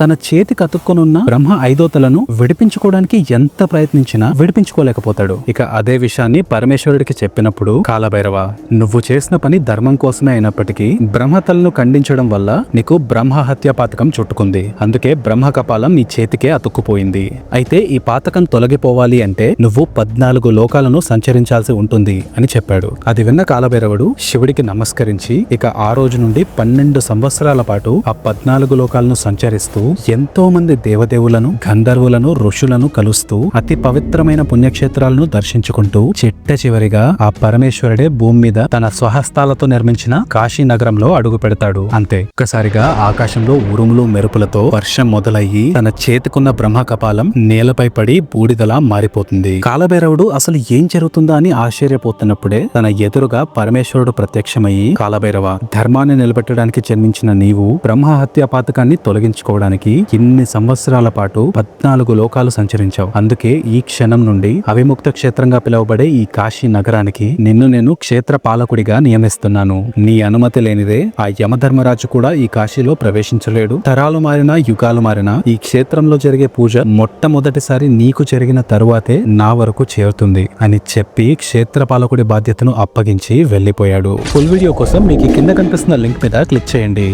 తన చేతికి అతుక్కునున్న బ్రహ్మ 5వ తలను విడిపించుకోవడానికి ఎంత ప్రయత్నించినా విడిపించుకోలేకపోతాడు. ఇక అదే విషయాన్ని పరమేశ్వరుడికి చెప్పినప్పుడు, కాలభైరవ, నువ్వు చేసిన పని ధర్మం కోసమే అయినప్పటికీ బ్రహ్మతలను ఖండించడం వల్ల నీకు బ్రహ్మ హత్య పాతకం చుట్టుకుంది. అందుకే బ్రహ్మ కపాలం నీ చేతికే అతుక్కుపోయింది. అయితే ఈ పాతకం తొలగిపోవాలి అంటే నువ్వు 14 లోకాలను సంచరించాల్సి ఉంటుంది అని చెప్పాడు. అది విన్న కాలభైరవుడు శివుడికి నమస్కరించి ఇక ఆ రోజు నుండి 12 సంవత్సరాల పాటు ఆ 14 లోకాలను సంచరిస్తూ ఎంతో మంది దేవదేవులను, గంధర్వులను, ఋషులను కలుస్తూ అతి పవిత్రమైన పుణ్యక్షేత్రాలను దర్శించుకుంటూ చిట్ట చివరిగా ఆ పరమేశ్వరుడే భూమి మీద తన స్వహస్తాలతో నిర్మించిన కాశీ నగరంలో అడుగు పెడతాడు. అంతే, ఒక్కసారిగా ఆకాశంలో ఉరుములు మెరుపులతో వర్షం మొదలయ్యి తన చేతికున్న బ్రహ్మ కపాలం నేలపై పడి బూడిదలా మారిపోతుంది. కాలభైరవుడు అసలు ఏం జరుగుతుందా అని ఆశ్చర్యపోతున్నప్పుడే తన ఎదురుగా పరమేశ్వరుడు ప్రత్యక్షమయ్యి, కాలభైరవ, ధర్మాన్ని నిలబెట్టడానికి జన్మించిన నీవు బ్రహ్మ హత్య పాతకాన్ని తొలగించుకోవడానికి ఇన్ని సంవత్సరాల పాటు 14 లోకాలు సంచరించావు. అందుకే ఈ క్షణం నుండి అవిముక్త క్షేత్రంగా పిలువబడే ఈ కాశీ నగరానికి నిన్ను నేను క్షేత్ర పాలకుడిగా నియమిస్తున్నాను. నీ అనుమతి లేనిదే ఆ యమధర్మరాజు కూడా ఈ కాశీలో ప్రవేశించలేడు. తరాలు మారినా, యుగాలు మారినా ఈ క్షేత్రంలో జరిగే పూజ మొట్టమొదటిసారి నీకు జరిగిన తరువాతే నా వరకు చేరుతుంది అని చెప్పి క్షేత్ర పాలకుడి బాధ్యతను అప్పగించి వెళ్లిపోయాడు. ఫుల్ వీడియో కోసం మీకు కింద కనిపిస్తున్న లింక్ మీద క్లిక్ చేయండి.